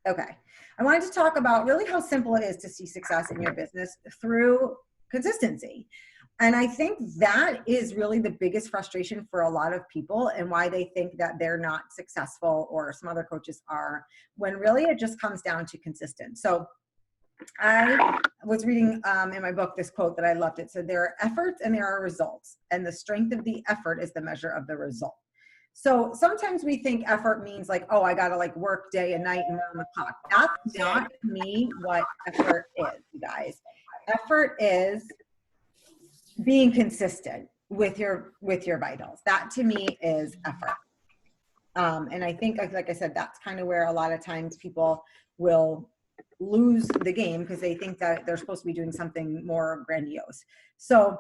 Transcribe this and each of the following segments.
Okay. I wanted to talk about really how simple it is to see success in your business through consistency. And I think that is really the biggest frustration for a lot of people and why they think that they're not successful or some other coaches are, when really it just comes down to consistent. So I was reading in my book this quote that I loved. It said, there are efforts and there are results, and the strength of the effort is the measure of the result. So sometimes we think effort means like, oh, I got to like work day and night and round the clock. That's not to me what effort is, you guys. Effort is being consistent with your vitals. That to me is effort. And I think, like I said, that's kind of where a lot of times people will lose the game because they think that they're supposed to be doing something more grandiose. So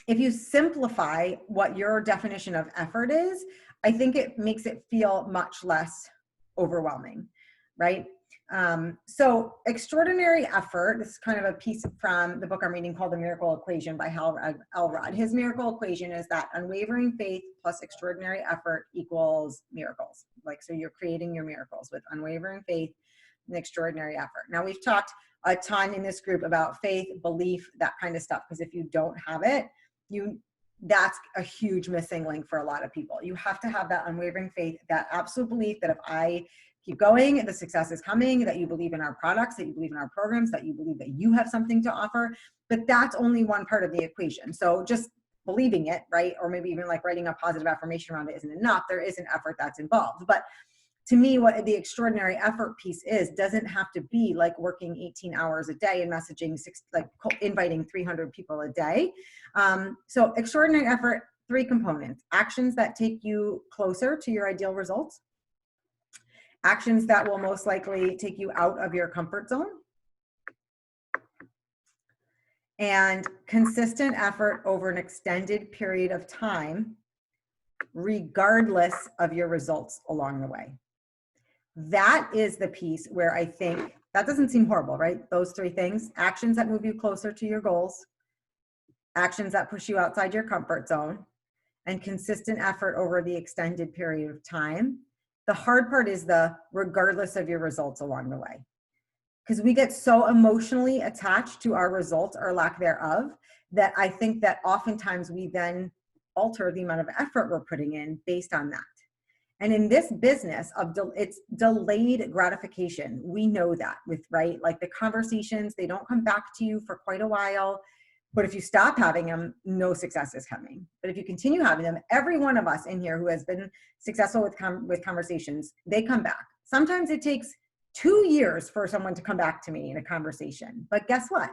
if you simplify what your definition of effort is, I think it makes it feel much less overwhelming, right? So extraordinary effort, this is kind of a piece from the book I'm reading called The Miracle Equation by Hal Elrod. His miracle equation is that unwavering faith plus extraordinary effort equals miracles. Like, so you're creating your miracles with unwavering faith and extraordinary effort. Now, we've talked a ton in this group about faith, belief, that kind of stuff, because if you don't have it, that's a huge missing link for a lot of people. You have to have that unwavering faith, that absolute belief that if I keep going, the success is coming, that you believe in our products, that you believe in our programs, that you believe that you have something to offer. But that's only one part of the equation. So just believing it, right? Or maybe even like writing a positive affirmation around it isn't enough. There is an effort that's involved. But to me, what the extraordinary effort piece is, doesn't have to be like working 18 hours a day and messaging inviting 300 people a day. So extraordinary effort, 3 components: actions that take you closer to your ideal results, actions that will most likely take you out of your comfort zone, and consistent effort over an extended period of time, regardless of your results along the way. That is the piece where I think that doesn't seem horrible, right? Those 3 things: actions that move you closer to your goals, actions that push you outside your comfort zone, and consistent effort over the extended period of time. The hard part is the regardless of your results along the way, because we get so emotionally attached to our results or lack thereof that I think that oftentimes we then alter the amount of effort we're putting in based on that. And in this business of it's delayed gratification, we know that with, right? Like the conversations, they don't come back to you for quite a while. But if you stop having them, no success is coming. But if you continue having them, every one of us in here who has been successful with conversations, they come back. Sometimes it takes 2 years for someone to come back to me in a conversation. But guess what?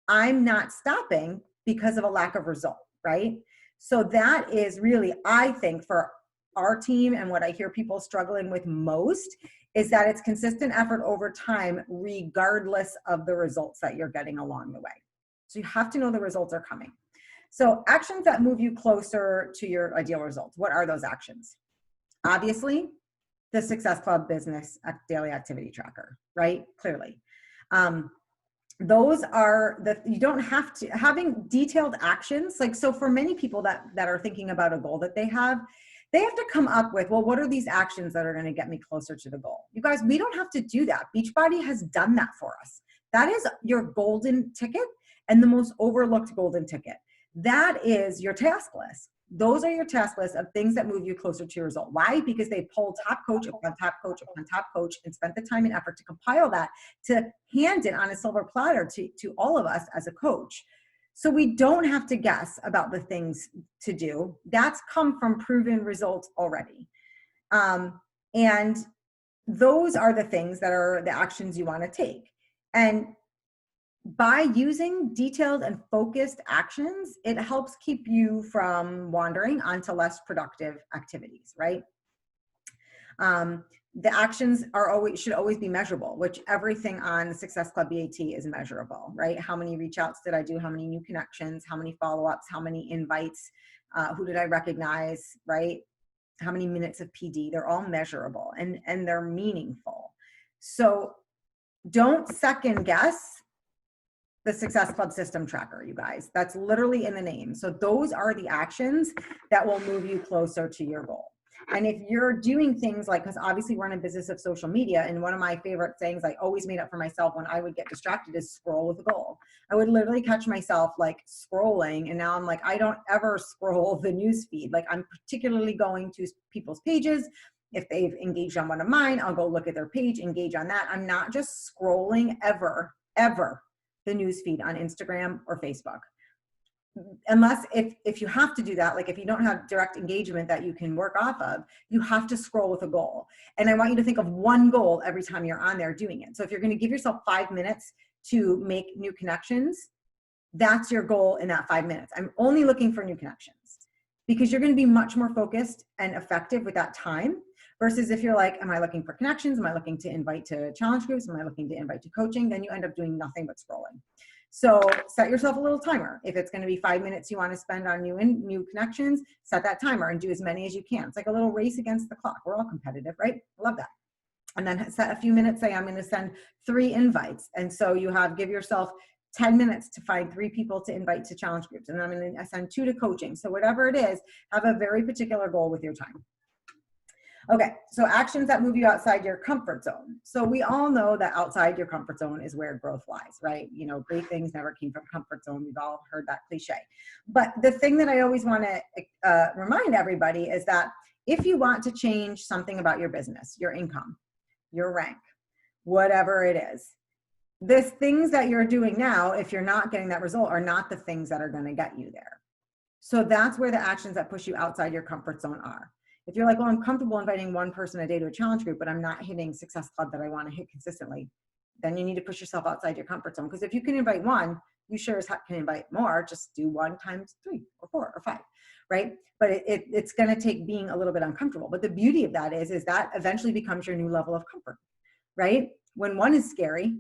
I'm not stopping because of a lack of result, right? So that is really, I think, for our team, and what I hear people struggling with most is that it's consistent effort over time, regardless of the results that you're getting along the way. So you have to know the results are coming. So actions that move you closer to your ideal results. What are those actions? Obviously, the Success Club business daily activity tracker, right? Clearly. Those are you don't have to, having detailed actions. Like, so for many people that are thinking about a goal that they have to come up with, well, what are these actions that are going to get me closer to the goal? You guys, we don't have to do that. Beachbody has done that for us. That is your golden ticket, and the most overlooked golden ticket. That is your task list. Those are your task lists of things that move you closer to your result. Why? Because they pulled top coach upon top coach upon top coach and spent the time and effort to compile that, to hand it on a silver platter to all of us as a coach. So we don't have to guess about the things to do. That's come from proven results already. And those are the things that are the actions you want to take. And by using detailed and focused actions, it helps keep you from wandering onto less productive activities, right? The actions should always be measurable, which everything on the Success Club BAT is measurable, right? How many reach outs did I do? How many new connections? How many follow-ups? How many invites? Who did I recognize, right? How many minutes of PD? They're all measurable and they're meaningful. So don't second guess the Success Club system tracker, you guys. That's literally in the name. So those are the actions that will move you closer to your goal. And if you're doing things like, because obviously we're in a business of social media, and one of my favorite things I always made up for myself when I would get distracted is scroll with a goal. I would literally catch myself like scrolling, and now I'm like, I don't ever scroll the news feed. Like, I'm particularly going to people's pages. If they've engaged on one of mine, I'll go look at their page, engage on that. I'm not just scrolling ever the news feed on Instagram or Facebook. Unless if you have to do that, like if you don't have direct engagement that you can work off of, you have to scroll with a goal. And I want you to think of one goal every time you're on there doing it. So if you're going to give yourself 5 minutes to make new connections, that's your goal in that 5 minutes. I'm only looking for new connections, because you're going to be much more focused and effective with that time, versus if you're like, am I looking for connections? Am I looking to invite to challenge groups? Am I looking to invite to coaching? Then you end up doing nothing but scrolling. So set yourself a little timer. If it's going to be 5 minutes you want to spend on new connections, set that timer and do as many as you can. It's like a little race against the clock. We're all competitive, right? I love that. And then set a few minutes, say I'm going to send 3 invites. And so you give yourself 10 minutes to find 3 people to invite to challenge groups. And I'm going to send 2 to coaching. So whatever it is, have a very particular goal with your time. Okay, so actions that move you outside your comfort zone. So we all know that outside your comfort zone is where growth lies, right? You know, great things never came from comfort zone. We've all heard that cliche. But the thing that I always want to remind everybody is that if you want to change something about your business, your income, your rank, whatever it is, the things that you're doing now, if you're not getting that result, are not the things that are going to get you there. So that's where the actions that push you outside your comfort zone are. If you're like, well, I'm comfortable inviting 1 person a day to a challenge group, but I'm not hitting Success Club that I want to hit consistently, then you need to push yourself outside your comfort zone. Because if you can invite 1, you sure as heck can invite more. Just do 1 times 3 or 4 or 5, right? But it's going to take being a little bit uncomfortable. But the beauty of that is that eventually becomes your new level of comfort, right? When 1 is scary,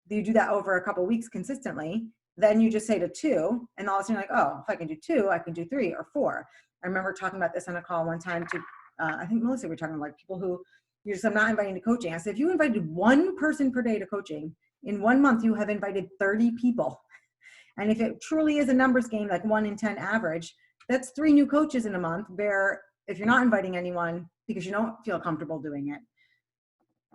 you do that over a couple of weeks consistently, then you just say to 2, and all of a sudden you're like, oh, if I can do 2, I can do 3 or 4. I remember talking about this on a call one time to, I think Melissa, we were talking about like people who you're just, I'm not inviting to coaching. I said, if you invited 1 person per day to coaching, in 1 month, you have invited 30 people. And if it truly is a numbers game, like 1 in 10 average, that's 3 new coaches in a month, where if you're not inviting anyone because you don't feel comfortable doing it,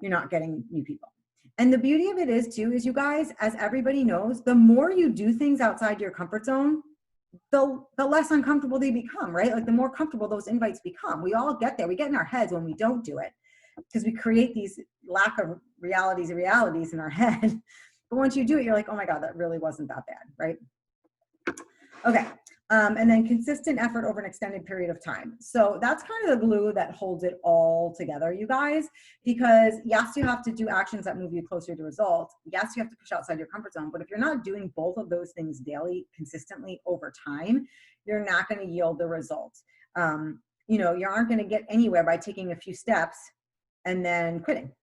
you're not getting new people. And the beauty of it is too, is you guys, as everybody knows, the more you do things outside your comfort zone, the less uncomfortable they become, right? Like the more comfortable those invites become. We all get there. We get in our heads when we don't do it, because we create these lack of realities in our head. But once you do it, you're like, oh my God, that really wasn't that bad, right? Okay. And then consistent effort over an extended period of time. So that's kind of the glue that holds it all together, you guys, because yes, you have to do actions that move you closer to results. Yes, you have to push outside your comfort zone, but if you're not doing both of those things daily, consistently over time, you're not going to yield the results. You know, you aren't going to get anywhere by taking a few steps and then quitting,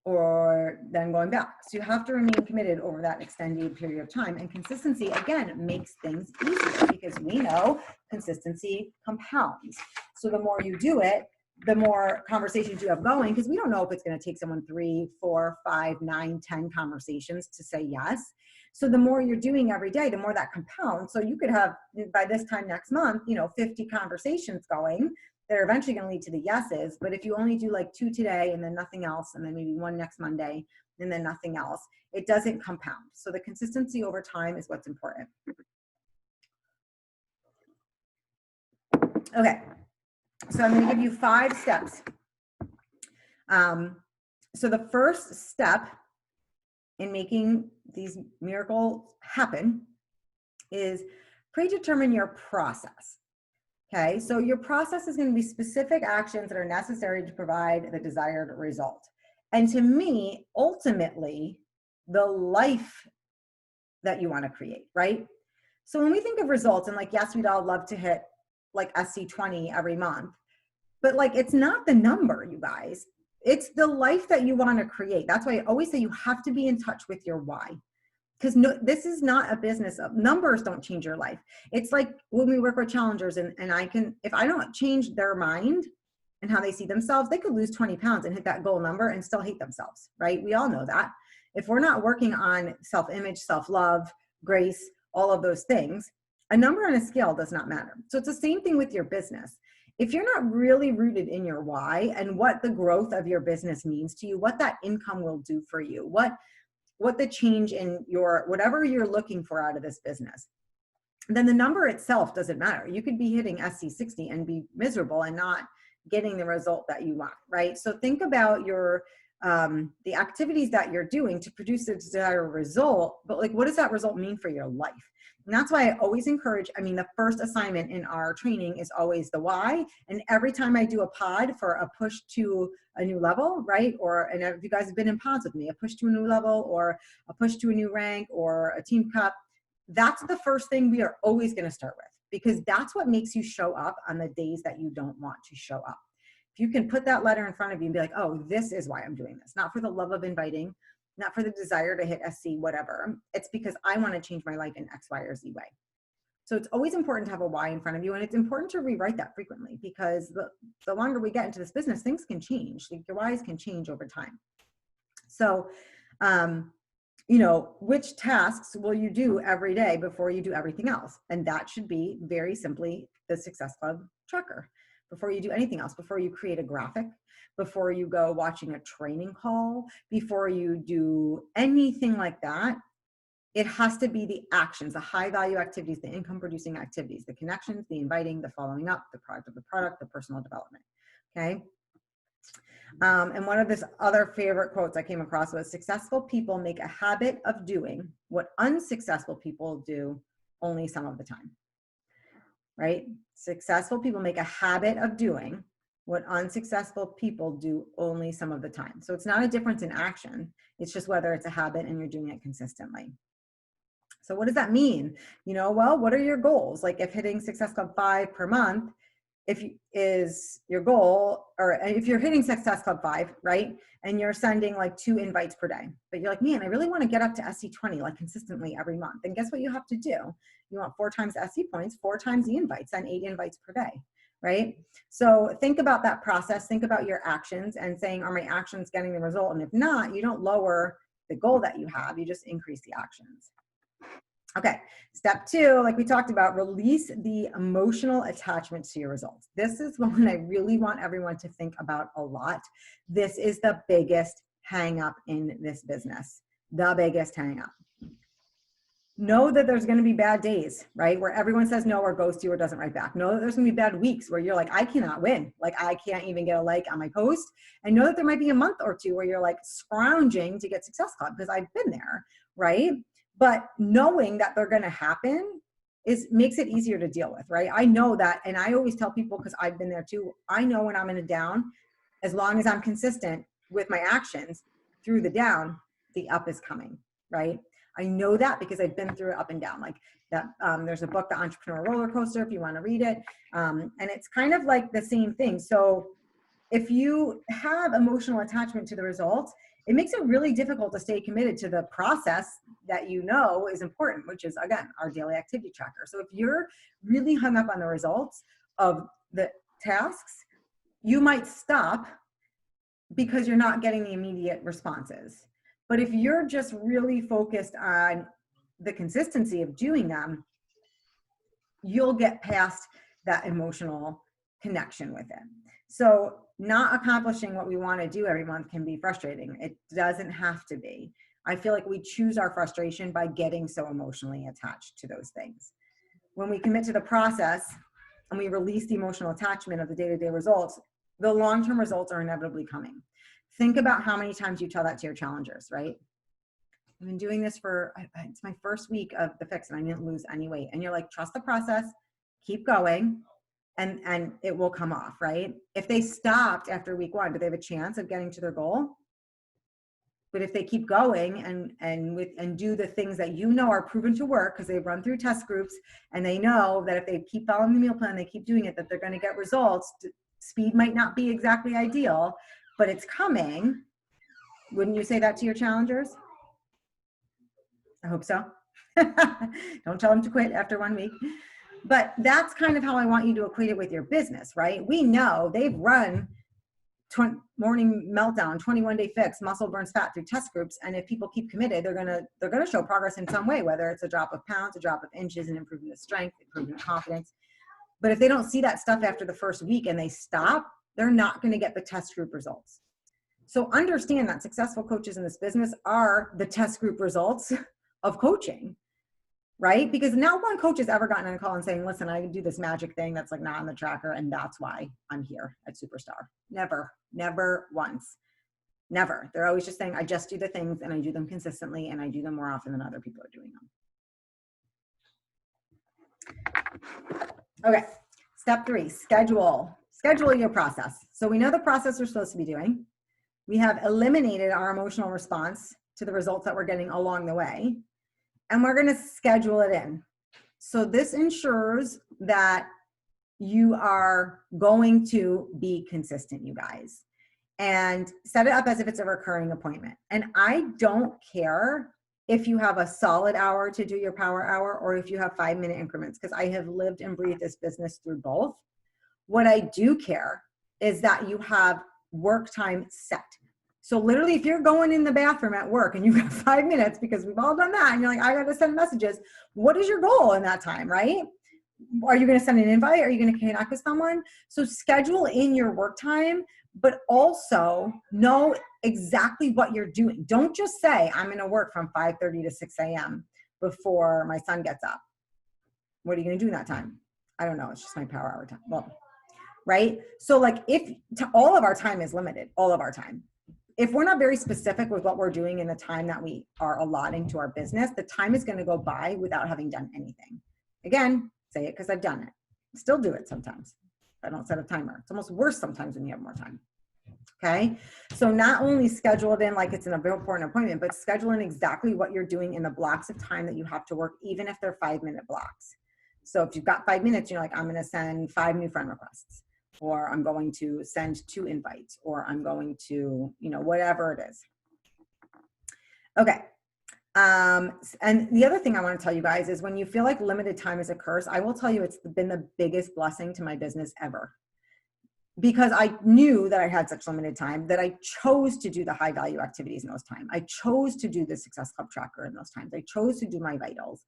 or then going back. So you have to remain committed over that extended period of time. And consistency, again, makes things easier, because we know consistency compounds. So the more you do it, the more conversations you have going, because we don't know if it's going to take someone 3, 4, 5, 9, 10 conversations to say yes. So the more you're doing every day, the more that compounds. So you could have, by this time next month, 50 conversations going that are eventually going to lead to the yeses. But if you only do like 2 today and then nothing else, and then maybe 1 next Monday and then nothing else, it doesn't compound. So the consistency over time is what's important. Okay, so I'm going to give you 5 steps. So the first step in making these miracles happen is predetermine your process. Okay, so your process is going to be specific actions that are necessary to provide the desired result. And to me, ultimately, the life that you want to create, right? So when we think of results, and like, yes, we'd all love to hit like SC20 every month, but like, it's not the number, you guys. It's the life that you want to create. That's why I always say you have to be in touch with your why. Because this is not a business of numbers. Don't change your life. It's like when we work with challengers, and if I don't change their mind and how they see themselves, they could lose 20 pounds and hit that goal number and still hate themselves, right? We all know that. If we're not working on self-image, self-love, grace, all of those things, a number on a scale does not matter. So it's the same thing with your business. if you're not really rooted in your why and what the growth of your business means to you, what that income will do for you, what the change in your, whatever you're looking for out of this business, then the number itself doesn't matter. You could be hitting SC60 and be miserable and not getting the result that you want, right? So think about your, the activities that you're doing to produce the desired result, but like, what does that result mean for your life? And that's why I always encourage, I mean, the first assignment in our training is always the why. And every time I do a pod for a push to a new level, right? Or, and if you guys have been in pods with me, a push to a new level or a push to a new rank or a team cup, that's the first thing we are always going to start with, because that's what makes you show up on the days that you don't want to show up. If you can put that letter in front of you and be like, oh, this is why I'm doing this, not for the love of inviting, not for the desire to hit SC, whatever. It's because I want to change my life in X, Y, or Z way. So it's always important to have a why in front of you. And it's important to rewrite that frequently, because the longer we get into this business, things can change. Like your whys can change over time. So, you know, which tasks will you do every day before you do everything else? And that should be very simply the Success Club tracker. Before you do anything else, before you create a graphic, before you go watching a training call, before you do anything like that, it has to be the actions, the high value activities, the income producing activities, the connections, the inviting, the following up, the product of the product, the personal development, okay? And one of his other favorite quotes I came across was, successful people make a habit of doing what unsuccessful people do only some of the time, right? Successful people make a habit of doing what unsuccessful people do only some of the time. So it's not a difference in action. It's just whether it's a habit and you're doing it consistently. So what does that mean? You know, well, what are your goals? Like if hitting Success Club 5 per month, is your goal, or if you're hitting Success Club 5, right? And you're sending like 2 invites per day, but you're like, man, I really want to get up to SC20 like consistently every month. Then guess what you have to do? You want 4 times SC points, 4 times the invites, send 8 invites per day, right? So think about that process, think about your actions and saying, are my actions getting the result? And if not, you don't lower the goal that you have, you just increase the actions. Okay, step 2, like we talked about, release the emotional attachments to your results. This is one I really want everyone to think about a lot. This is the biggest hang up in this business, the biggest hang up. Know that there's going to be bad days, right? Where everyone says no or ghosts you or doesn't write back. Know that there's going to be bad weeks where you're like, I cannot win. Like I can't even get a like on my post. And know that there might be a month or 2 where you're like scrounging to get Success Club, because I've been there, right? But knowing that they're going to happen makes it easier to deal with, right? I know that, and I always tell people, because I've been there too, I know when I'm in a down, as long as I'm consistent with my actions through the down, the up is coming, right? I know that because I've been through it up and down. Like that, there's a book, The Entrepreneur Roller Coaster, if you want to read it. And it's kind of like the same thing. So if you have emotional attachment to the results, it makes it really difficult to stay committed to the process that you know is important, which is, again, our daily activity tracker. So if you're really hung up on the results of the tasks, you might stop because you're not getting the immediate responses. But if you're just really focused on the consistency of doing them, you'll get past that emotional connection with it. So not accomplishing what we want to do every month can be frustrating. It doesn't have to be. I feel like we choose our frustration by getting so emotionally attached to those things. When we commit to the process and we release the emotional attachment of the day-to-day results, the long-term results are inevitably coming. Think about how many times you tell that to your challengers, right? I've been doing this for, it's my first week of the fix and I didn't lose any weight. And you're like, trust the process, keep going, and it will come off, right? If they stopped after week 1, do they have a chance of getting to their goal? But if they keep going and do the things that you know are proven to work, because they've run through test groups and they know that if they keep following the meal plan, they keep doing it, that they're going to get results. Speed might not be exactly ideal, but it's coming. Wouldn't you say that to your challengers? I hope so. Don't tell them to quit after 1 week. But that's kind of how I want you to equate it with your business, right? We know they've run morning meltdown, 21-day fix, muscle burns fat through test groups. And if people keep committed, they're gonna show progress in some way, whether it's a drop of pounds, a drop of inches, an improvement of strength, improvement of confidence. But if they don't see that stuff after the first week and they stop, they're not going to get the test group results. So understand that successful coaches in this business are the test group results of coaching, right? Because not one coach has ever gotten on a call and saying, listen, I do this magic thing that's like not on the tracker, and that's why I'm here at Superstar. Never, never once. Never. They're always just saying, I just do the things and I do them consistently and I do them more often than other people are doing them. Okay. Step 3, schedule. Schedule your process. So we know the process we're supposed to be doing. We have eliminated our emotional response to the results that we're getting along the way. And we're going to schedule it in. So this ensures that you are going to be consistent, you guys. And set it up as if it's a recurring appointment. And I don't care if you have a solid hour to do your power hour or if you have 5-minute increments, because I have lived and breathed this business through both. What I do care is that you have work time set. So literally, if you're going in the bathroom at work and you've got 5 minutes, because we've all done that, and you're like, I got to send messages. What is your goal in that time, right? Are you going to send an invite? Are you going to connect with someone? So schedule in your work time, but also know exactly what you're doing. Don't just say, I'm going to work from 5:30 to 6 a.m. before my son gets up. What are you going to do in that time? I don't know. It's just my power hour time. Well, right? So like all of our time is limited, all of our time. If we're not very specific with what we're doing in the time that we are allotting to our business, the time is going to go by without having done anything. Again, say it because I've done it. Still do it sometimes. I don't set a timer. It's almost worse sometimes when you have more time. Okay. So not only schedule it in like it's an important appointment, but schedule in exactly what you're doing in the blocks of time that you have to work, even if they're 5-minute blocks. So if you've got 5 minutes, you're like, I'm going to send 5 new friend requests, or I'm going to send 2 invites, or I'm going to, whatever it is. Okay. And the other thing I want to tell you guys is when you feel like limited time is a curse, I will tell you it's been the biggest blessing to my business ever. Because I knew that I had such limited time that I chose to do the high value activities in those times. I chose to do the Success Club tracker in those times. I chose to do my vitals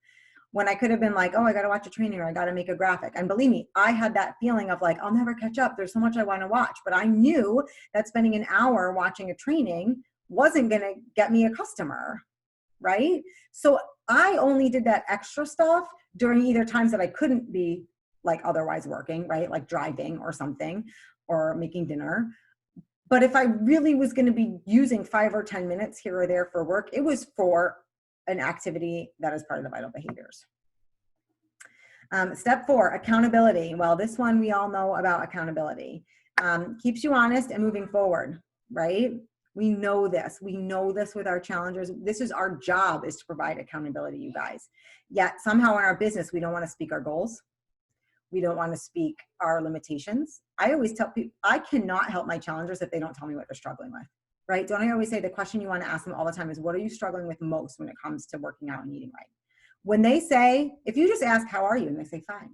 when I could have been like, oh, I got to watch a training or I got to make a graphic. And believe me, I had that feeling of like, I'll never catch up. There's so much I want to watch. But I knew that spending an hour watching a training wasn't going to get me a customer, right? So I only did that extra stuff during either times that I couldn't be like otherwise working, right? Like driving or something, or making dinner. But if I really was going to be using 5 or 10 minutes here or there for work, it was for an activity that is part of the vital behaviors. Step 4, accountability. Well, this one we all know about accountability. Keeps you honest and moving forward, right? We know this. We know this with our challengers. This is our job, is to provide accountability, you guys. Yet somehow in our business, we don't want to speak our goals. We don't want to speak our limitations. I always tell people, I cannot help my challengers if they don't tell me what they're struggling with, right? Don't I always say the question you want to ask them all the time is, what are you struggling with most when it comes to working out and eating right? When they say, if you just ask, how are you? And they say, fine.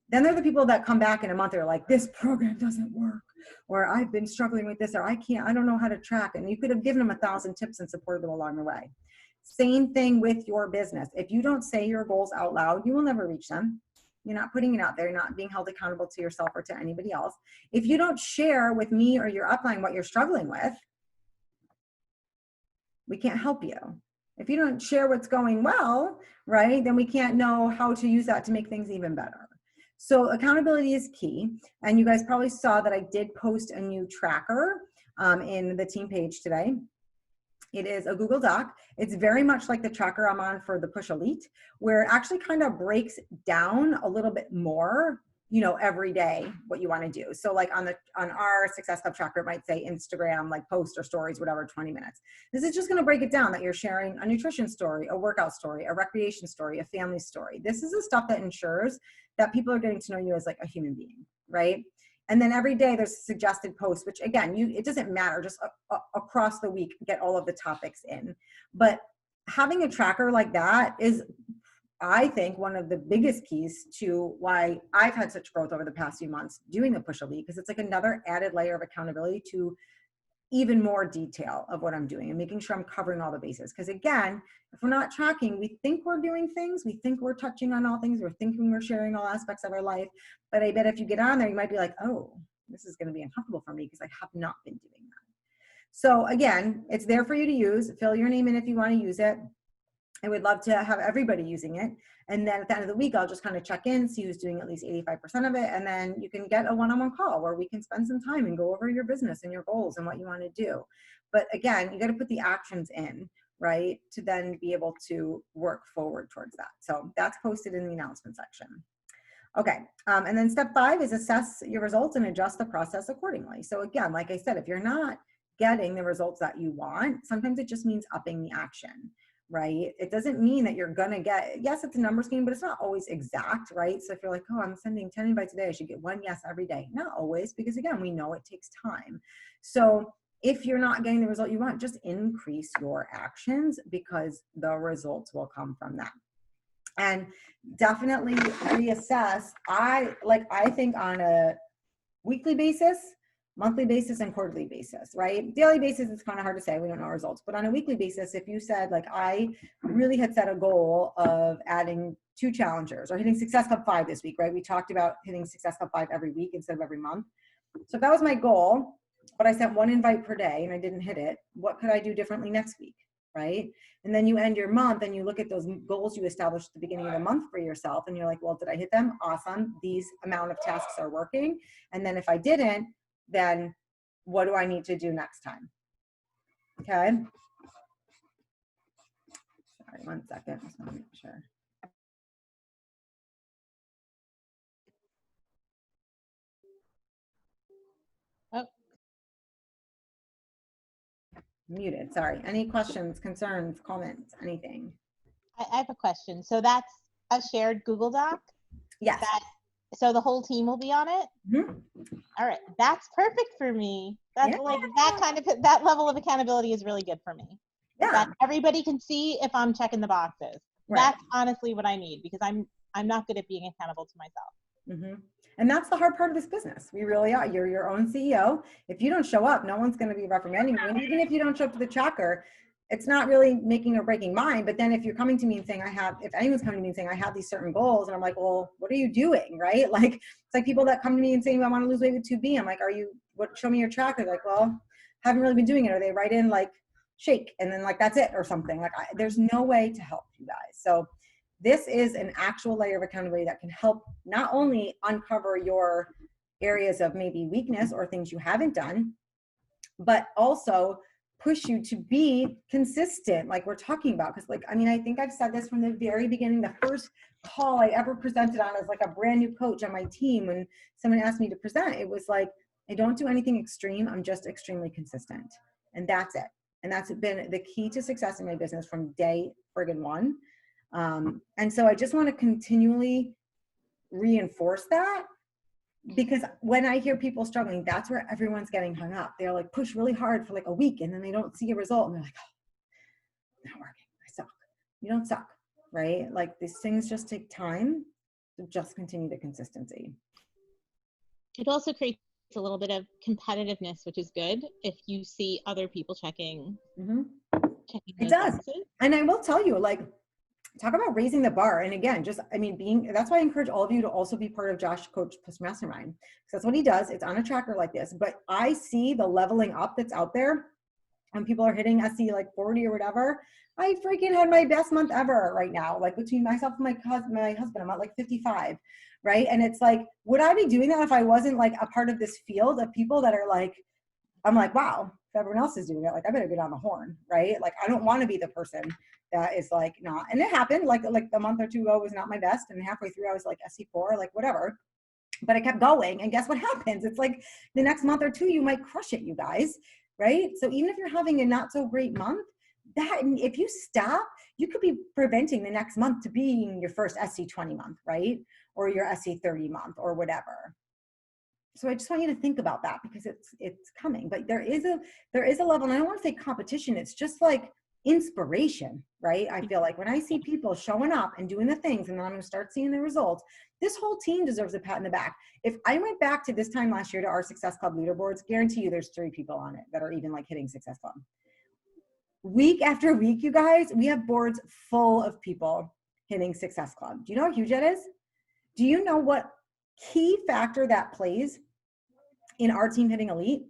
Then they're the people that come back in a month, they're like, this program doesn't work, or I've been struggling with this, or I don't know how to track. And you could have given them 1,000 tips and supported them along the way. Same thing with your business. If you don't say your goals out loud, you will never reach them. You're not putting it out there. You're not being held accountable to yourself or to anybody else. If you don't share with me or your upline what you're struggling with, we can't help you. If you don't share what's going well, right, then we can't know how to use that to make things even better. So accountability is key. And you guys probably saw that I did post a new tracker in the team page today. It is a Google Doc. It's very much like the tracker I'm on for the Push Elite, where it actually kind of breaks down a little bit more, every day what you want to do. So like on our Success Club tracker, it might say Instagram, like post or stories, whatever, 20 minutes. This is just going to break it down that you're sharing a nutrition story, a workout story, a recreation story, a family story. This is the stuff that ensures that people are getting to know you as like a human being, right? And then every day there's a suggested post, which again, it doesn't matter, just across the week, get all of the topics in. But having a tracker like that is, I think, one of the biggest keys to why I've had such growth over the past few months doing the Push Elite, because it's like another added layer of accountability to even more detail of what I'm doing and making sure I'm covering all the bases. Because again, if we're not tracking, we think we're doing things, we think we're touching on all things, we're thinking we're sharing all aspects of our life. But I bet if you get on there, you might be like, oh, this is going to be uncomfortable for me because I have not been doing that. So again, it's there for you to use. Fill your name in if you want to use it. I would love to have everybody using it. And then at the end of the week, I'll just kind of check in, see who's doing at least 85% of it. And then you can get a one-on-one call where we can spend some time and go over your business and your goals and what you want to do. But again, you got to put the actions in, right, to then be able to work forward towards that. So that's posted in the announcement section. Okay, and then step 5 is assess your results and adjust the process accordingly. So again, like I said, if you're not getting the results that you want, sometimes it just means upping the action, right? It doesn't mean that you're gonna get, yes, it's a numbers game, but it's not always exact, right? So if you're like, oh, I'm sending 10 invites a day, I should get 1 yes every day. Not always, because again, we know it takes time. So if you're not getting the result you want, just increase your actions because the results will come from that. And definitely reassess. I think on a weekly basis, monthly basis, and quarterly basis, right? Daily basis, it's kind of hard to say, we don't know results, but on a weekly basis, if you said like, I really had set a goal of adding 2 challengers or hitting Success Club 5 this week, right? We talked about hitting Success Club 5 every week instead of every month. So if that was my goal, but I sent 1 invite per day and I didn't hit it, what could I do differently next week, right? And then you end your month and you look at those goals you established at the beginning of the month for yourself and you're like, well, did I hit them? Awesome. These amount of tasks are working. And then if I didn't, then what do I need to do next time? Okay. Sorry, 1 second. Just want to make sure. Oh. Muted. Sorry. Any questions, concerns, comments, anything? I have a question. So that's a shared Google Doc? Yes. So the whole team will be on it? Mm-hmm. All right. That's perfect for me. That's Yeah. like that level of accountability is really good for me. Yeah. That everybody can see if I'm checking the boxes. Right. That's honestly what I need because I'm not good at being accountable to myself. Mm-hmm. And that's the hard part of this business. We really are. You're your own CEO. If you don't show up, no one's going to be reprimanding you. And even if you don't show up to the tracker, it's not really making or breaking mine. But then if you're coming to me and saying, if anyone's coming to me and saying, I have these certain goals, and I'm like, well, what are you doing? Right? Like, it's like people that come to me and saying, I want to lose weight with 2B. I'm like, show me your tracker. Like, well, haven't really been doing it. Or they write in like shake. And then like, that's it or something. Like there's no way to help you guys. So this is an actual layer of accountability that can help not only uncover your areas of maybe weakness or things you haven't done, but also push you to be consistent, like we're talking about. Because like, I mean, I think I've said this from the very beginning. The first call I ever presented on as like a brand new coach on my team, when someone asked me to present, it was like, I don't do anything extreme. I'm just extremely consistent. And that's it. And that's been the key to success in my business from day friggin' 1. And so I just want to continually reinforce that, because when I hear people struggling, that's where everyone's getting hung up. They're like push really hard for like a week and then they don't see a result and they're like, oh, not working. I suck. You don't suck, right? Like these things just take time to just continue the consistency. It also creates a little bit of competitiveness, which is good if you see other people checking. Mm-hmm. It does. boxes. And I will tell you, like, talk about raising the bar. And again, just, I mean, that's why I encourage all of you to also be part of Josh Coach Plus Mastermind. Because that's what he does. It's on a tracker like this. But I see the leveling up that's out there when people are hitting SC like 40 or whatever. I freaking had my best month ever right now. Like between myself and my husband, I'm at like 55, right? And it's like, would I be doing that if I wasn't like a part of this field of people that are like, I'm like, wow, if everyone else is doing it, like I better get on the horn, right? Like I don't want to be the person that is like not. And it happened like a month or 2 ago was not my best, and halfway through I was like SC4, like whatever. But I kept going, and guess what happens? It's like the next month or 2 you might crush it, you guys, right? So even if you're having a not so great month, that if you stop, you could be preventing the next month to being your first SC20 month, right? Or your SC30 month or whatever. So I just want you to think about that, because it's coming. But there is a level, and I don't want to say competition. It's just like inspiration, right? I feel like when I see people showing up and doing the things, and then I'm going to start seeing the results, this whole team deserves a pat in the back. If I went back to this time last year to our Success Club leaderboards, guarantee you there's 3 people on it that are even like hitting Success Club. Week after week, you guys, we have boards full of people hitting Success Club. Do you know how huge that is? Do you know what key factor that plays in our team hitting elite?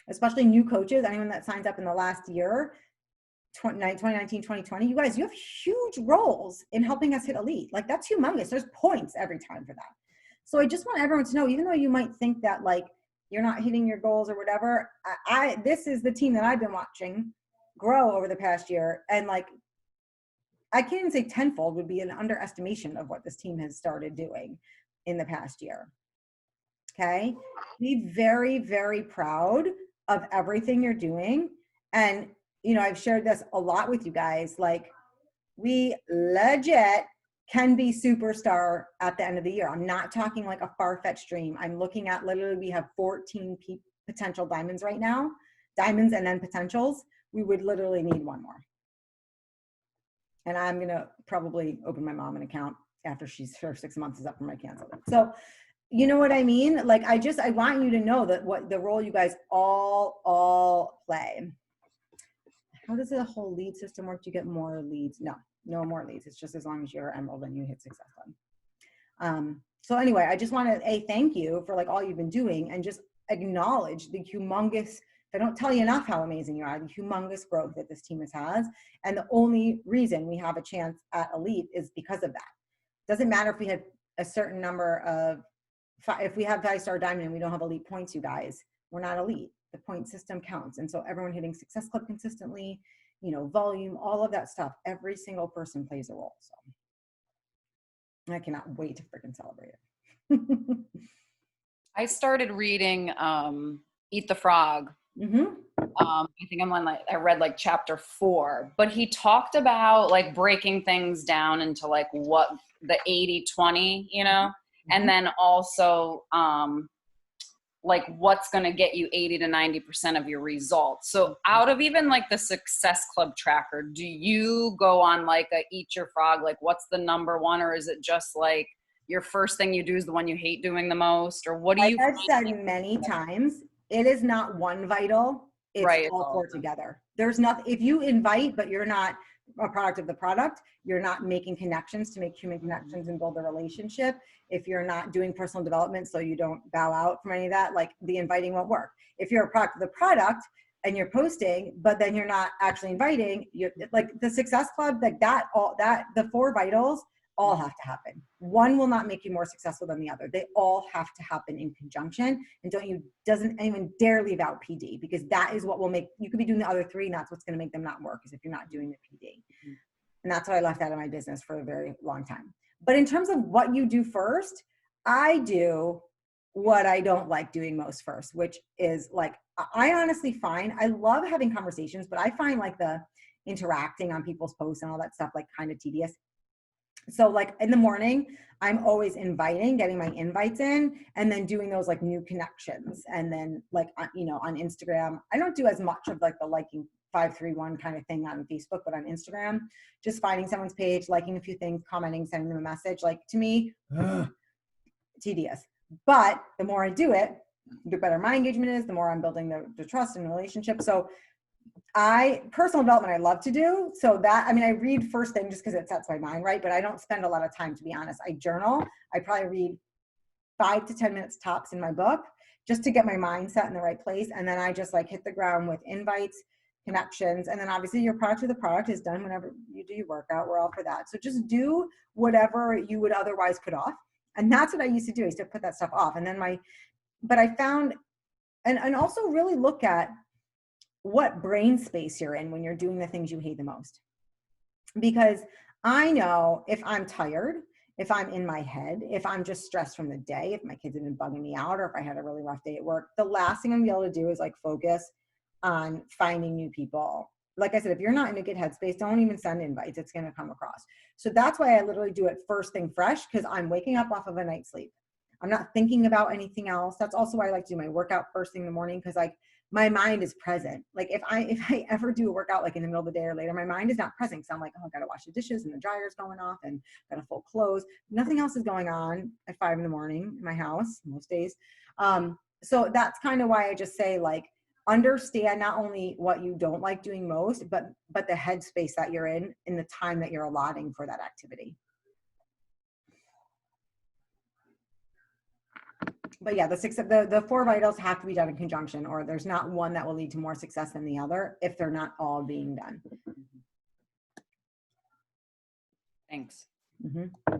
Especially new coaches, anyone that signs up in the last year, 2019, 2020, you guys, you have huge roles in helping us hit elite. Like, that's humongous. There's points every time for that. So I just want everyone to know, even though you might think that like you're not hitting your goals or whatever, this is the team that I've been watching grow over the past year. And like, I can't even say tenfold would be an underestimation of what this team has started doing in the past year. Okay. Be very, very proud of everything you're doing. And, you know, I've shared this a lot with you guys. Like, we legit can be superstar at the end of the year. I'm not talking like a far-fetched dream. I'm looking at literally, we have 14 potential diamonds right now, diamonds and then potentials. We would literally need 1 more. And I'm going to probably open my mom an account after her 6 months is up from my cancel it. So, you know what I mean? Like, I want you to know that what the role you guys all play. How does the whole lead system work? Do you get more leads? No more leads. It's just as long as you're Emerald and you hit Success Club. So anyway, I just want to thank you for like all you've been doing, and just acknowledge the humongous, I don't tell you enough how amazing you are, the humongous growth that this team has. And the only reason we have a chance at elite is because of that. Doesn't matter if we had a certain number of, if we have 5-star diamond and we don't have elite points, you guys, we're not elite. The point system counts. And so everyone hitting Success Club consistently, you know, volume, all of that stuff, every single person plays a role. So I cannot wait to freaking celebrate it. I started reading Eat the Frog. Mm-hmm. I think I read like chapter 4, but he talked about like breaking things down into like what the 80-20, you know, mm-hmm. and then also like what's going to get you 80 to 90% of your results. So out of even like the Success Club tracker, do you go on like a Eat Your Frog, like what's the number 1, or is it just like your first thing you do is the one you hate doing the most, or what do you? I've said many times, it is not one vital. It's right, all 4 together. There's nothing, if you invite, but you're not a product of the product, you're not making connections to make human connections and build a relationship. If you're not doing personal development, so you don't bow out from any of that, like the inviting won't work. If you're a product of the product and you're posting, but then you're not actually inviting, you like the Success Club, like the 4 vitals all have to happen. One will not make you more successful than the other. They all have to happen in conjunction. And doesn't anyone dare leave out PD, because that is what will make, you could be doing the other 3 and that's what's going to make them not work, is if you're not doing the PD. And that's what I left out of my business for a very long time. But in terms of what you do first, I do what I don't like doing most first, which is like, I honestly find, I love having conversations, but I find like the interacting on people's posts and all that stuff like kind of tedious. So like in the morning, I'm always inviting, getting my invites in, and then doing those like new connections. And then like, you know, on Instagram, I don't do as much of like the liking 531 kind of thing on Facebook, but on Instagram, just finding someone's page, liking a few things, commenting, sending them a message, like to me, tedious. But the more I do it, the better my engagement is, the more I'm building the trust and relationship. So personal development I love to do. So that, I mean, I read first thing just because it sets my mind right, but I don't spend a lot of time, to be honest. I journal. I probably read 5 to 10 minutes tops in my book just to get my mindset in the right place. And then I just like hit the ground with invites, connections. And then obviously your product to the product is done whenever you do your workout. We're all for that. So just do whatever you would otherwise put off. And that's what I used to do. I used to put that stuff off. And then but I found, and also really look at what brain space you're in when you're doing the things you hate the most. Because I know if I'm tired, if I'm in my head, if I'm just stressed from the day, if my kids have been bugging me out, or if I had a really rough day at work, the last thing I'm gonna be able to do is like focus on finding new people. Like I said, if you're not in a good headspace, don't even send invites. It's gonna come across. So that's why I literally do it first thing fresh, because I'm waking up off of a night's sleep. I'm not thinking about anything else. That's also why I like to do my workout first thing in the morning, because like my mind is present. Like if I ever do a workout like in the middle of the day or later, my mind is not present because I'm like, oh, I gotta wash the dishes and the dryer's going off and gotta fold clothes. Nothing else is going on at 5 in the morning in my house most days. So that's kind of why I just say, like, understand not only what you don't like doing most, but the headspace that you're in the time that you're allotting for that activity. But yeah, the 4 vitals have to be done in conjunction, or there's not one that will lead to more success than the other if they're not all being done. Thanks. Mm-hmm.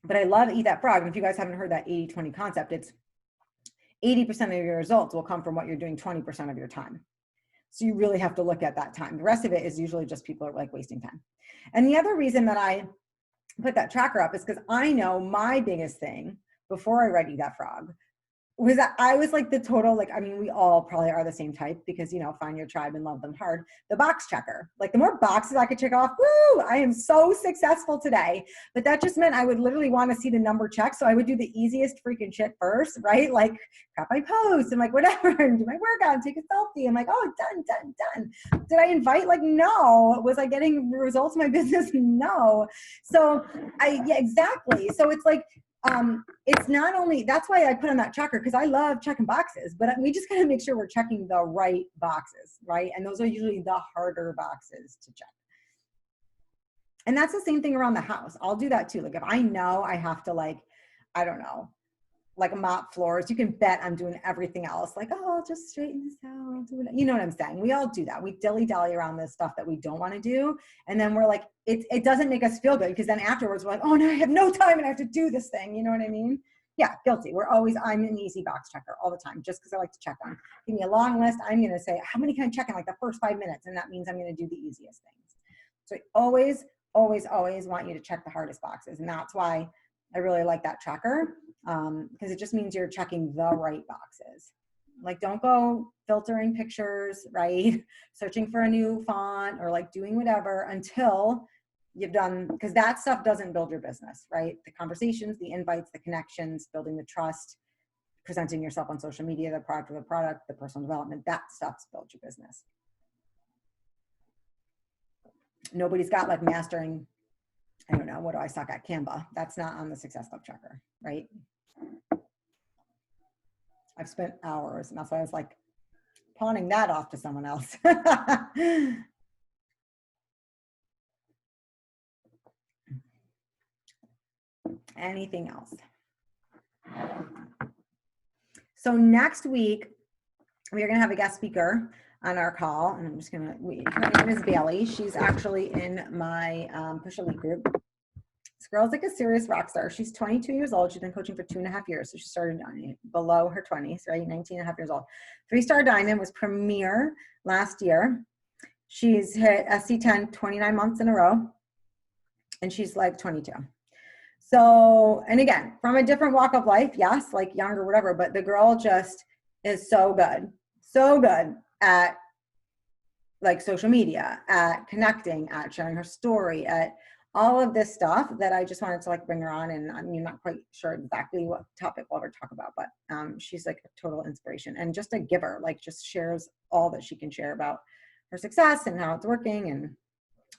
But I love Eat That Frog. And if you guys haven't heard that 80-20 concept, it's 80% of your results will come from what you're doing 20% of your time. So you really have to look at that time. The rest of it is usually just people are like wasting time. And the other reason that I put that tracker up is because I know my biggest thing before I read Eat That Frog was that I was like the total, like, I mean, we all probably are the same type because, you know, find your tribe and love them hard. The box checker, like the more boxes I could check off, woo, I am so successful today. But that just meant I would literally want to see the number check. So I would do the easiest freaking shit first, right? Like crap I post and like whatever, and do my workout and take a selfie. I'm like, oh, done. Did I invite? Like, no. Was I getting results in my business? No. So yeah, exactly. So it's like, it's not only, that's why I put on that checker, because I love checking boxes, but we just got to make sure we're checking the right boxes, right? And those are usually the harder boxes to check. And that's the same thing around the house. I'll do that too. Like if I know I have to, like, I don't know, like mop floors, you can bet I'm doing everything else. Like, oh, I'll just straighten this out. I'll do it. You know what I'm saying? We all do that. We dilly-dally around this stuff that we don't want to do. And then we're like, it doesn't make us feel good, because then afterwards we're like, oh no, I have no time and I have to do this thing. You know what I mean? Yeah, guilty. I'm an easy box checker all the time, just because I like to check them. Give me a long list. I'm going to say, how many can I check in like the first 5 minutes? And that means I'm going to do the easiest things. So I always want you to check the hardest boxes. And that's why I really like that tracker, because it just means you're checking the right boxes. Like, don't go filtering pictures, right? Searching for a new font or like doing whatever until you've done, because that stuff doesn't build your business, right? The conversations, the invites, the connections, building the trust, presenting yourself on social media, the product of the product, the personal development, that stuff's built your business. Nobody's got like mastering, I don't know, what do I suck at? Canva. That's not on the Success Club tracker, right? I've spent hours, and that's why I was like pawning that off to someone else. Anything else? So next week, we are going to have a guest speaker on our call, and I'm just going to, her name is Bailey. She's actually in my Push Elite group. This girl's like a serious rock star. She's 22 years old. She's been coaching for 2.5 years. So she started below her 20s, right? 19.5 years old. 3-star diamond, was premier last year. She's hit SC10 29 months in a row, and she's like 22. So, and again, from a different walk of life, yes, like younger, whatever, but the girl just is so good at like social media, at connecting, at sharing her story, at all of this stuff that I just wanted to like bring her on. And I'm not quite sure exactly what topic we'll ever talk about, but she's like a total inspiration and just a giver, like just shares all that she can share about her success and how it's working and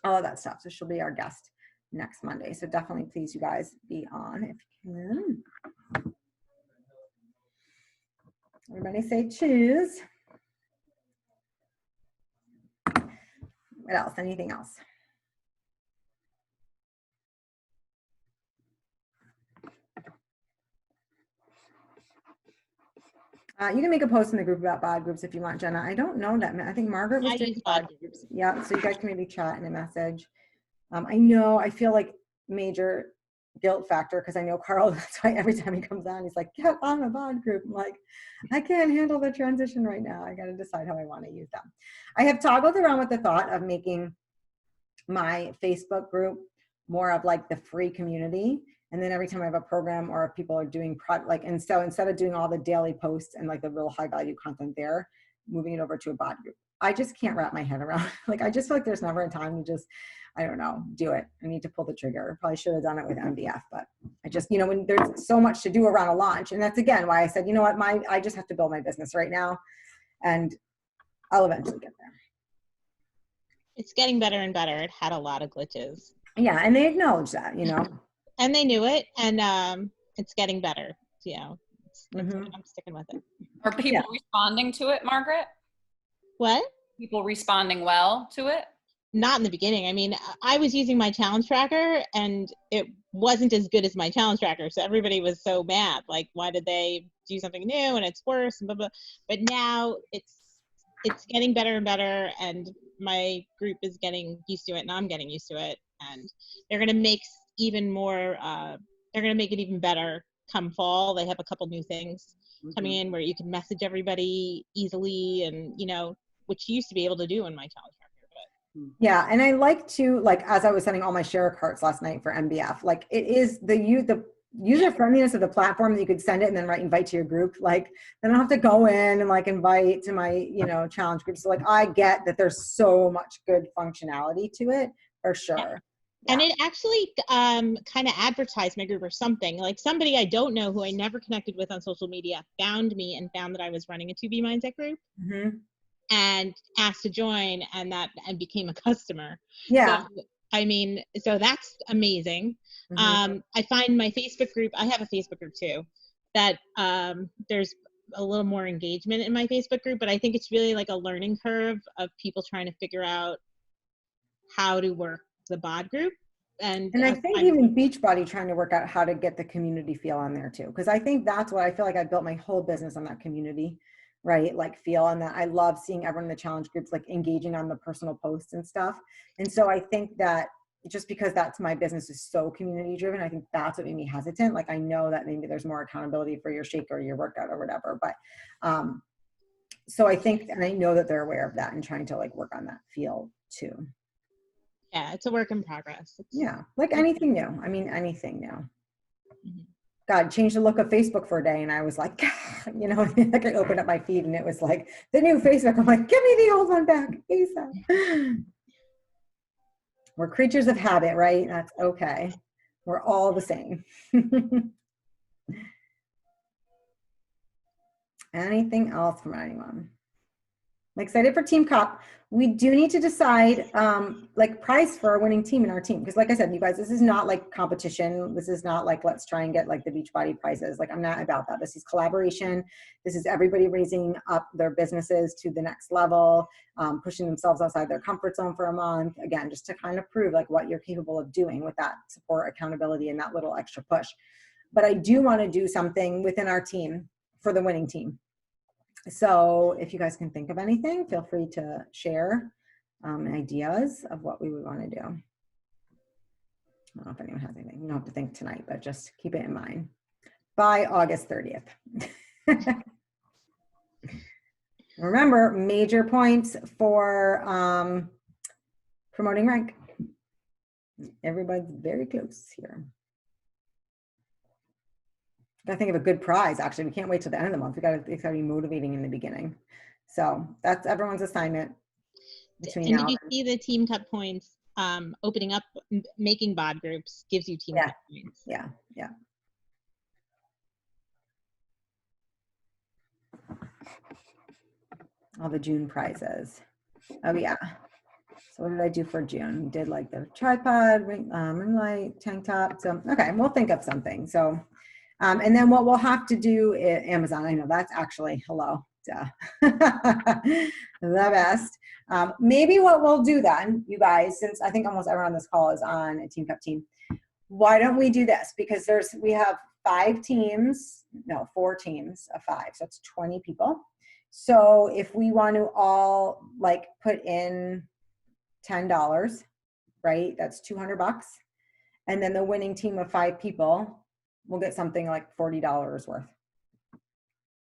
all of that stuff. So she'll be our guest next Monday. So definitely please, you guys, be on if you can. Everybody say cheese. What else? Anything else? You can make a post in the group about bod groups if you want, Jenna. I don't know that. I think Margaret was doing bod groups. Yeah, so you guys can maybe chat in a message. I know, I feel like major guilt factor because I know Carl, that's why every time he comes on, he's like, get on a bod group. I'm like, I can't handle the transition right now. I got to decide how I want to use them. I have toggled around with the thought of making my Facebook group more of like the free community. And then every time I have a program or if people are doing and so instead of doing all the daily posts and like the real high value content there, moving it over to a bod group. I just can't wrap my head around. Like, I just feel like there's never a time to just, I don't know, do it. I need to pull the trigger. Probably should have done it with MDF, but I just, when there's so much to do around a launch. And that's again, why I said, you know what, I just have to build my business right now. and I'll eventually get there. It's getting better and better. It had a lot of glitches. Yeah, and they acknowledge that, And they knew it, and it's getting better. Mhm. I'm sticking with it. Are people responding to it, Margaret? What? People responding well to it? Not in the beginning. I mean, I was using my challenge tracker and it wasn't as good as my challenge tracker. So everybody was so mad. Like, why did they do something new and it's worse and blah, blah. But now it's getting better and better, and my group is getting used to it, and I'm getting used to it. And they're going to make even more, they're going to make it even better come fall. They have a couple new things coming in where you can message everybody easily, and, which you used to be able to do in my challenge tracker. Yeah, and I like to, like, as I was sending all my share carts last night for MBF, like, it is the user friendliness of the platform that you could send it and then invite to your group. Like, then I don't have to go in and like invite to my, challenge group. So like, I get that there's so much good functionality to it for sure. Yeah. And it actually kind of advertised my group or something. Like, somebody I don't know who I never connected with on social media found me and found that I was running a 2B Mindset group. Mm-hmm. And asked to join, and became a customer. Yeah. So, I mean, so that's amazing. Mm-hmm. I find my Facebook group, I have a Facebook group too, that there's a little more engagement in my Facebook group, but I think it's really like a learning curve of people trying to figure out how to work the bod group. And I think even Beachbody trying to work out how to get the community feel on there too. Because I think that's what I feel like I built my whole business on, that community, right? Like, feel, and that I love seeing everyone in the challenge groups like engaging on the personal posts and stuff. And so I think that just because that's my business is so community driven, I think that's what made me hesitant. Like, I know that maybe there's more accountability for your shake or your workout or whatever, but so I think, and I know that they're aware of that and trying to like work on that feel too. Yeah, it's a work in progress. Yeah, like anything new. I mean, anything new. Mm-hmm. God, changed the look of Facebook for a day, and I was like, like I opened up my feed and it was like the new Facebook. I'm like, give me the old one back, ASAP. We're creatures of habit, right? That's okay. We're all the same. Anything else from anyone? I'm excited for Team Cup. We do need to decide like prize for a winning team in our team. Because like I said, you guys, this is not like competition. This is not like, let's try and get like the Beachbody prizes. Like, I'm not about that. This is collaboration. This is everybody raising up their businesses to the next level, pushing themselves outside their comfort zone for a month. Again, just to kind of prove like what you're capable of doing with that support, accountability, and that little extra push. But I do want to do something within our team for the winning team. So if you guys can think of anything, feel free to share ideas of what we would want to do. I don't know if anyone has anything. You don't have to think tonight, but just keep it in mind by August 30th. Remember, major points for promoting rank. Everybody's very close here. I think of a good prize. Actually, we can't wait till the end of the month. It's got to be motivating in the beginning. So that's everyone's assignment between now. And did you see the Team Cup points opening up, making bod groups gives you Team Cup points? Yeah. All the June prizes. Oh yeah. So what did I do for June? We did like the tripod, ring light, tank top. So okay, we'll think of something. So. And then what we'll have to do is Amazon. I know that's actually, hello, the best. Maybe what we'll do then, you guys, since I think almost everyone on this call is on a Team Cup team, why don't we do this? Because we have 4 teams of 5. So it's 20 people. So if we want to all like put in $10, right? That's $200. And then the winning team of 5 people, we'll get something like $40 worth.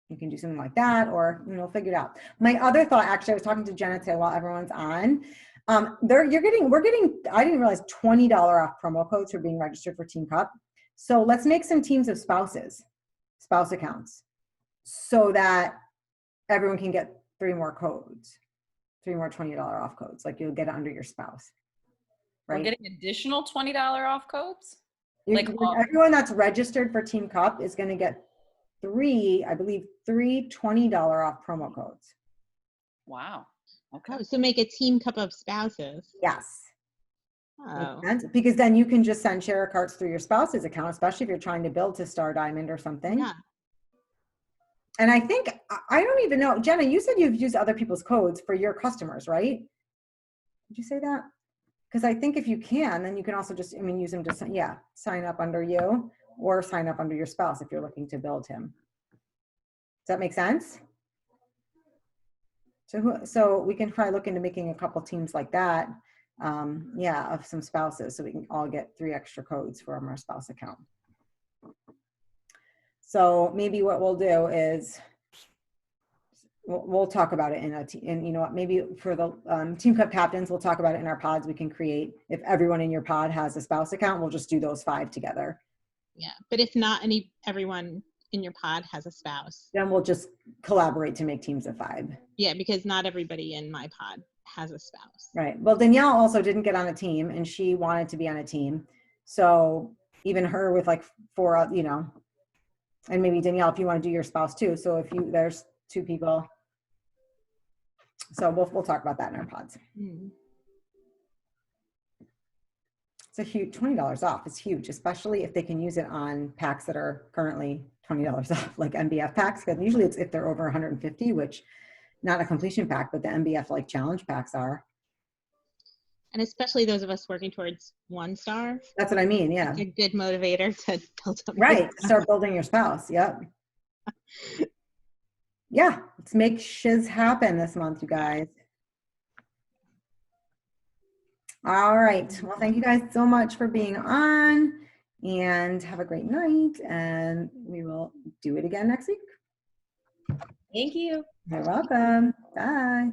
You can do something like that, or figure it out. My other thought, actually, I was talking to Jenna today while everyone's on. We're getting, I didn't realize $20 off promo codes for being registered for Team Cup. So let's make some teams of spouse accounts, so that everyone can get 3 more codes, 3 more $20 off codes. Like, you'll get it under your spouse. Right? We're getting additional $20 off codes? Everyone that's registered for Team Cup is going to get 3 $20 off promo codes. Wow. Okay. Oh, so make a team cup of spouses. Yes. Oh, Makes sense. Because then you can just send share cards through your spouse's account, especially if you're trying to build to Star Diamond or something. yeah. And I think, I don't even know, Jenna, you said you've used other people's codes for your customers, right? Did you say that? Because I think if you can, then you can also just, I mean, use them to, yeah, sign up under you or sign up under your spouse if you're looking to build him. Does that make sense? So we can probably look into making a couple teams like that. Yeah, of some spouses, so we can all get 3 extra codes from our spouse account. So maybe what we'll do is we'll talk about it in you know what, maybe for the Team Cup captains, we'll talk about it in our pods. We can create, if everyone in your pod has a spouse account, we'll just do those 5 together. Yeah. But if not everyone in your pod has a spouse. Then we'll just collaborate to make teams of 5. Yeah, because not everybody in my pod has a spouse. Right. Well, Danielle also didn't get on a team and she wanted to be on a team. So even her with like 4, you know, and maybe Danielle, if you want to do your spouse too. So if there's 2 people. So we'll talk about that in our pods. It's a huge $20 off. It's huge, especially if they can use it on packs that are currently $20 off, like MBF packs. Because usually it's if they're over 150, which not a completion pack, but the MBF like challenge packs are. And especially those of us working towards 1 star. That's what I mean. Yeah. It's a good motivator to build up. Right. Start building your spouse. Yep. Yeah. Let's make shiz happen this month, you guys. All right. Well, thank you guys so much for being on and have a great night. And we will do it again next week. Thank you. You're welcome. Bye.